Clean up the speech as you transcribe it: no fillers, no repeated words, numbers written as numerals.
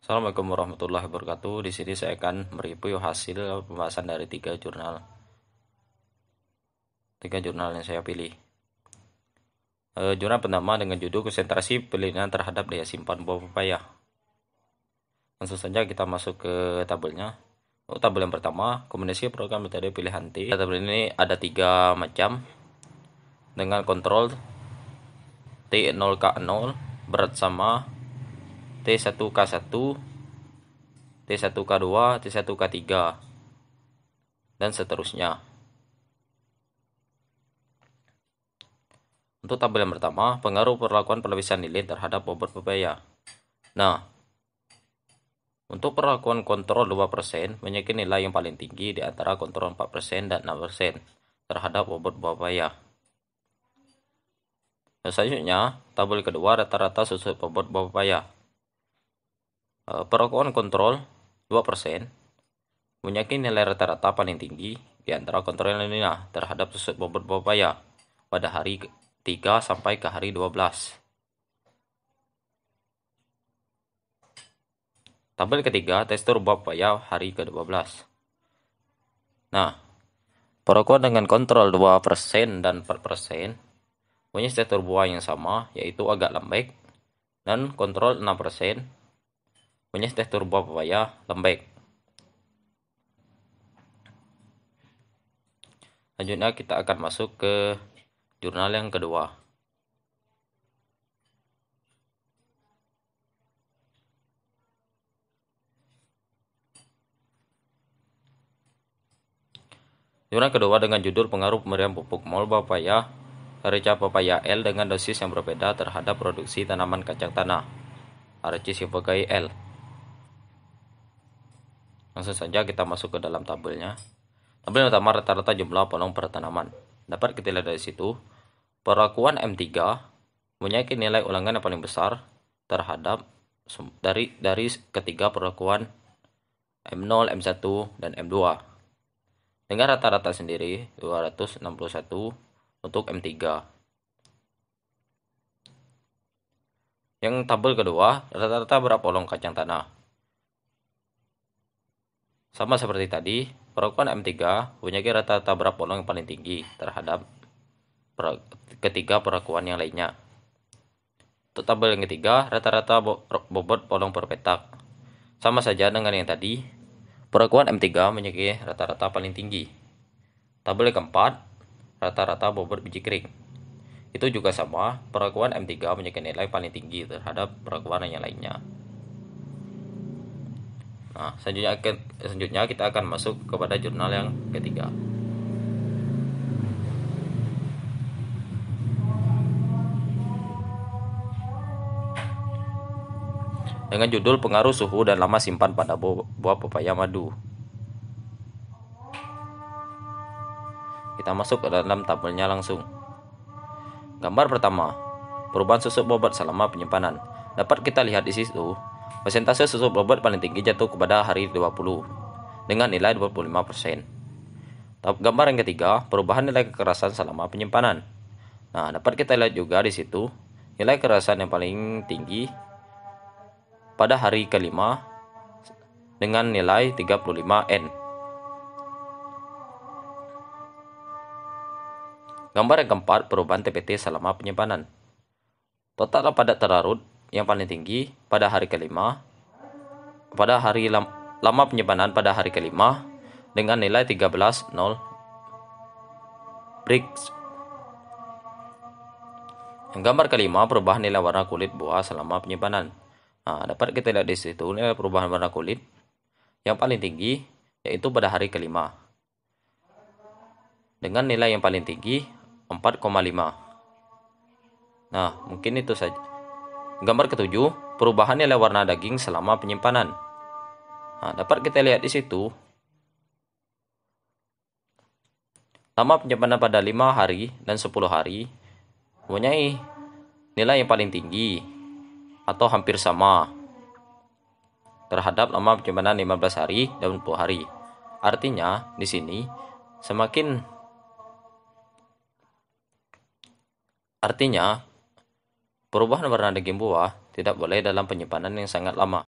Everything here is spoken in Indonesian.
Assalamualaikum warahmatullahi wabarakatuh. Di sini saya akan mereview hasil pembahasan dari tiga jurnal yang saya pilih. Jurnal pertama dengan judul konsentrasi penelitian terhadap daya simpan buah pepaya. Langsung saja kita masuk ke tabelnya. Tabel yang pertama, kombinasi program metode pilihan T. Tabel ini ada 3 macam dengan kontrol T0K0 berat sama T1K1, T1K2, T1K3, dan seterusnya. Untuk tabel yang pertama, pengaruh perlakuan pelapisan nilai terhadap bobot pepaya. Nah, untuk perlakuan kontrol 2% memiliki nilai yang paling tinggi di antara kontrol 4% dan 6% terhadap bobot buah pepaya. Dan selanjutnya, tabel kedua rata-rata susu bobot buah pepaya. Perlakuan kontrol 2% memiliki nilai rata-rata paling tinggi di antara kontrol lainnya terhadap susu bobot buah pepaya pada hari 3 sampai ke hari 12. Tabel ketiga, tekstur buah pepaya hari ke-12. Nah, perlakuan dengan kontrol 2% dan 4% punya tekstur buah yang sama, yaitu agak lembek, dan kontrol 6% punya tekstur buah pepaya lembek. Selanjutnya kita akan masuk ke jurnal yang kedua. Jurnal kedua dengan judul pengaruh pemberian pupuk mol buah pepaya RC pepaya L dengan dosis yang berbeda terhadap produksi tanaman kacang tanah RC sebagai L. Langsung saja kita masuk ke dalam tabelnya. Tabel pertama rata-rata jumlah polong per tanaman. Dapat kita lihat dari situ, perlakuan M3 mempunyai nilai ulangan yang paling besar terhadap dari ketiga perlakuan M0, M1, dan M2. Dengan rata-rata sendiri 261 untuk M3. Yang tabel kedua, rata-rata berapa polong kacang tanah. Sama seperti tadi, perlakuan M3 punya rata-rata berapa polong yang paling tinggi terhadap ketiga perlakuan yang lainnya. Untuk tabel yang ketiga, rata-rata bobot polong per petak. Sama saja dengan yang tadi, perlakuan M3 memiliki rata-rata paling tinggi. Tabel yang keempat, rata-rata bobot biji kering. Itu juga sama, perlakuan M3 memiliki nilai paling tinggi terhadap perlakuan yang lainnya. Nah, selanjutnya kita akan masuk kepada jurnal yang ketiga. Dengan judul pengaruh suhu dan lama simpan pada buah pepaya madu. Kita masuk ke dalam tabelnya langsung. Gambar pertama, perubahan susuk bobot selama penyimpanan. Dapat kita lihat di situ, persentase susuk bobot paling tinggi jatuh kepada hari 20 dengan nilai 25%. Gambar yang ketiga, perubahan nilai kekerasan selama penyimpanan. Nah, dapat kita lihat juga di situ, nilai kekerasan yang paling tinggi pada hari kelima dengan nilai 35N. Gambar yang keempat, perubahan TPT selama penyimpanan. Total padat terlarut yang paling tinggi pada hari kelima, pada hari lama penyimpanan pada hari kelima dengan nilai 13,0 Brix. Yang gambar kelima, perubahan nilai warna kulit buah selama penyimpanan. Nah, dapat kita lihat di situ nilai perubahan warna kulit yang paling tinggi yaitu pada hari kelima dengan nilai yang paling tinggi 4,5. Nah, mungkin itu saja. Gambar ketujuh, perubahan nilai warna daging selama penyimpanan. Nah, dapat kita lihat di situ lama penyimpanan pada 5 hari dan 10 hari mempunyai nilai yang paling tinggi atau hampir sama terhadap lama penyimpanan 15 hari dan 20 hari. Artinya di sini perubahan warna daging buah tidak boleh dalam penyimpanan yang sangat lama.